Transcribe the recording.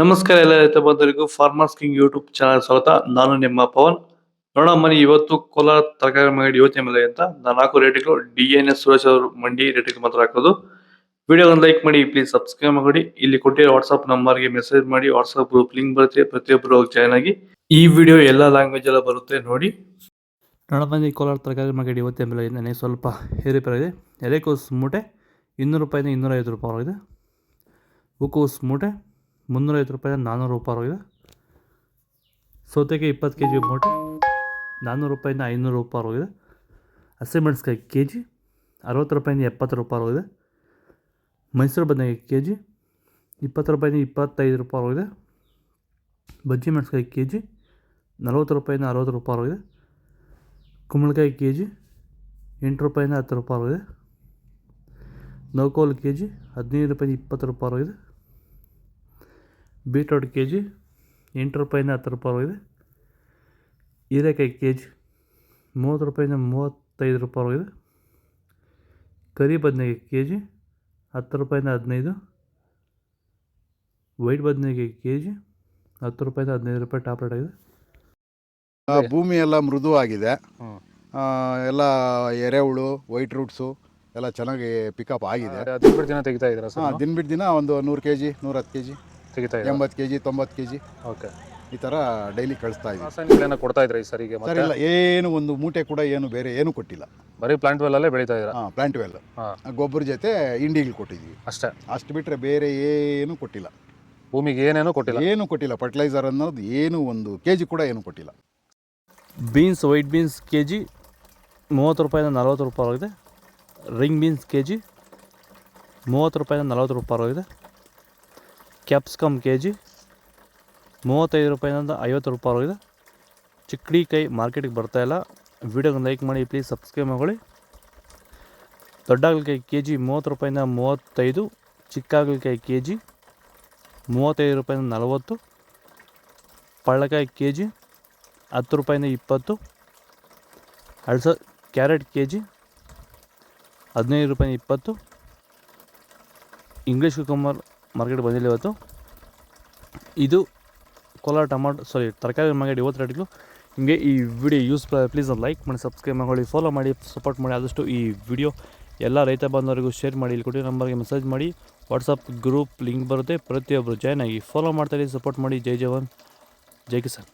ನಮಸ್ಕಾರ ಎಲ್ಲ ರೈತ ಬಂಧುಗಳಿಗೂ ಫಾರ್ಮರ್ಸ್ ಕಿಂಗ್ ಯೂಟ್ಯೂಬ್ ಚಾನಲ್ ಸ್ವಾಗತ. ನಾನು ನಿಮ್ಮ ಪವನ್. ನೋಡೋಣ ಮನಿ ಇವತ್ತು ಕೋಲಾರ ತರಕಾರಿ ಮಂಡಿ ಯೋಚನೆ ಮೇಲೆ ಅಂತ ನಾನು ಹಾಕೋ ರೇಟ್ಗಳು DNS ಸುರೇಶ್ ಅವರು ಮಂಡಿ ರೇಟ್ಗೆ ಮಾತ್ರ ಹಾಕೋದು. ವಿಡಿಯೋ ಒಂದು ಲೈಕ್ ಮಾಡಿ, ಪ್ಲೀಸ್ ಸಬ್ಸ್ಕ್ರೈಬ್ ಮಾಡಿ. ಇಲ್ಲಿ ಕೊಟ್ಟಿರೋ ವಾಟ್ಸ್ಆಪ್ ನಂಬರ್ಗೆ ಮೆಸೇಜ್ ಮಾಡಿ, ವಾಟ್ಸ್ಆಪ್ ಗ್ರೂಪ್ ಲಿಂಕ್ ಬರುತ್ತೆ, ಪ್ರತಿಯೊಬ್ಬರು ಜಾಯ್ನ್ ಆಗಿ. ಈ ವಿಡಿಯೋ ಎಲ್ಲ ಲ್ಯಾಂಗ್ವೇಜ್ ಎಲ್ಲ ಬರುತ್ತೆ ನೋಡಿ. ನೋಡೋಣ ಬನ್ನಿ ಕೋಲಾರ ತರಕಾರಿ ಮಂಡಿ ಇವತ್ತೇ ಮೇಲೆ ನನಗೆ ಸ್ವಲ್ಪ ಏರಿಪೇರಾಗಿದೆ. ಎಲೆಕೋಸು ಮೂಟೆ 200 ರೂಪಾಯಿಂದ 250 ರೂಪಾಯಿ ಆಗಿದೆ. ಹೂಕೋಸು ಮೂಟೆ 350 ರೂಪಾಯಿ 400 ರೂಪಾಯಿ ಆಗಿದೆ. ಸೌತೆಕಾಯಿ 20 kg ಮೂಟೆ 400 ರೂಪಾಯಿಂದ 500 ರೂಪಾಯಿ ಆಗಿದೆ. ಹಸಿಮೆಣಸಿನಕಾಯಿ kg 60 ರೂಪಾಯಿಂದ 70 ರೂಪಾಯಿ ಆಗಿದೆ. ಮೈಸೂರು ಬದನೆಕಾಯಿ kg 20 ರೂಪಾಯಿಂದ 25 ರೂಪಾಯಿ ಆಗಿದೆ. ಬಜ್ಜಿ ಮೆಣಸಿನಕಾಯಿ kg 40 ರೂಪಾಯಿಂದ 60 ರೂಪಾಯಿ ಆಗಿದೆ. ಕುಂಬಳಕಾಯಿ kg 8 ರೂಪಾಯಿಂದ 10 ರೂಪಾಯಿ ಆಗಿದೆ. ನೌಕೋಲ್ kg 15 ರೂಪಾಯಿಂದ 20 ರೂಪಾಯಿ ಆಗಿದೆ. ಬೀಟ್ರೋಟ್ kg 8 ರೂಪಾಯಿಂದ 10 ರೂಪಾಯಿ ಆಗಿದೆ. ಹೀರೆಕಾಯಿ kg 30 ರೂಪಾಯಿಂದ 35 ರೂಪಾಯಿ ಆಗಿದೆ. ಕರಿ ಬದನೆಕಾಯಿ kg 10 ರೂಪಾಯಿಂದ 15. ವೈಟ್ ಬದನೆಕಾಯಿ kg 10 ರೂಪಾಯಿಂದ 15 ರೂಪಾಯಿ ಟಾಪ್ ರೇಟ್ ಆಗಿದೆ. ಭೂಮಿ ಎಲ್ಲ ಮೃದುವಾಗಿದೆ. ಎಲ್ಲ ಎರೆಹುಳು, ವೈಟ್ ರೂಟ್ಸು ಎಲ್ಲ ಚೆನ್ನಾಗಿ ಪಿಕಪ್ ಆಗಿದೆ. ದಿನ ಬಿಟ್ಟು ದಿನ ತೆಗಿತಾ ಇದ್ದೀರಾ ಸರ್? ದಿನ ಬಿಟ್ಟು ದಿನ ಒಂದು 100 kg 110 kg ತೆಗಿತಾ 80 kg 90 kg ಓಕೆ. ಈ ಥರ ಡೈಲಿ ಕಳಿಸ್ತಾ ಇದ್ದೀವಿ. ರಾಸಾಯನಿಕಗಳನ್ನ ಕೊಡ್ತಾ ಇದ್ರಾ ಈ ಸರಿಗೆ? ಸರ್ ಇಲ್ಲ, ಏನು ಒಂದು ಮೂಟೆ ಕೂಡ ಏನು ಬೇರೆ ಏನು ಕೊಟ್ಟಿಲ್ಲ. ಬರೀ ಪ್ಲಾಂಟ್ ವೆಲ್ಲಲ್ಲೇ ಬೆಳೀತಾ ಇದ್ದೀರಾ? ಪ್ಲಾಂಟ್ ವೆಲ್ ಗೊಬ್ಬರ ಜೊತೆ ಇಂಡಿಗಳು ಕೊಟ್ಟಿದ್ದೀವಿ ಅಷ್ಟೇ. ಅಷ್ಟು ಬಿಟ್ಟರೆ ಬೇರೆ ಏನು ಕೊಟ್ಟಿಲ್ಲ. ಭೂಮಿಗೆ ಏನೇನೂ ಕೊಟ್ಟಿಲ್ಲ? ಏನು ಕೊಟ್ಟಿಲ್ಲ. ಫರ್ಟಿಲೈಸರ್ ಅನ್ನೋದು ಏನು ಒಂದು kg ಕೂಡ ಏನು ಕೊಟ್ಟಿಲ್ಲ. ಬೀನ್ಸ್ ವೈಟ್ ಬೀನ್ಸ್ kg 30 ರೂಪಾಯಿಂದ 40 ರೂಪಾಯಿ ಆಗಿದೆ. ರಿಂಗ್ ಬೀನ್ಸ್ kg 30 ರೂಪಾಯಿಂದ 40 ರೂಪಾಯಿ ಆಗಿದೆ. ಕ್ಯಾಪ್ಸಿಕಮ್ kg 35 ರೂಪಾಯಿಂದ 50 ರೂಪಾಯಿ ಆಗಿದೆ. ಚಿಕ್ಕಡಿಕಾಯಿ ಮಾರ್ಕೆಟಿಗೆ ಬರ್ತಾಯಿಲ್ಲ. ವಿಡಿಯೋಗೆ ಲೈಕ್ ಮಾಡಿ, ಪ್ಲೀಸ್ ಸಬ್ಸ್ಕ್ರೈಬ್ ಮಾಡಿ. ದೊಡ್ಡ ಹಾಗಲಕಾಯಿ kg 30 ರೂಪಾಯಿಂದ 35. ಚಿಕ್ಕ ಹಾಗಲಕಾಯಿ kg 35 ರೂಪಾಯಿಂದ 40. ಪಳ್ಳಕಾಯಿ kg 10 ರೂಪಾಯಿಂದ 20. ಕ್ಯಾರೆಟ್ kg 15 ರೂಪಾಯಿಂದ 20. ಇಂಗ್ಲೀಷ್ ಕುಕುಂಬರ್ ಮಾರ್ಕೆಟ್ ಬಂದಿಲ್ಲ ಇವತ್ತು. ಇದು ಕೋಲಾರ ತರಕಾರಿ ಮಾರ್ಕೆಟ್ ಇವತ್ತು ರೇಟ್ಗಳು. ನಿಮಗೆ ಈ ವಿಡಿಯೋ ಯೂಸ್ ಪ್ಲೀಸ್ ಲೈಕ್ ಮಾಡಿ, ಸಬ್ಸ್ಕ್ರೈಬ್ ಮಾಡಿ, ಫಾಲೋ ಮಾಡಿ, ಸಪೋರ್ಟ್ ಮಾಡಿ. ಆದಷ್ಟು ಈ ವಿಡಿಯೋ ಎಲ್ಲ ರೈತ ಬಾಂಧವರಿಗೂ ಶೇರ್ ಮಾಡಿ. ಇಲ್ಲಿ ಕೊಟ್ಟಿರೋ ನಂಬರ್ಗೆ ಮೆಸೇಜ್ ಮಾಡಿ, ವಾಟ್ಸಪ್ ಗ್ರೂಪ್ ಲಿಂಕ್ ಬರುತ್ತೆ, ಪ್ರತಿಯೊಬ್ಬರು ಜಾಯ್ನ್ ಆಗಿ ಫಾಲೋ ಮಾಡ್ತಾರೆ, ಸಪೋರ್ಟ್ ಮಾಡಿ. ಜೈ ಜವಾನ್ ಜೈ ಕಿಸಾನ್.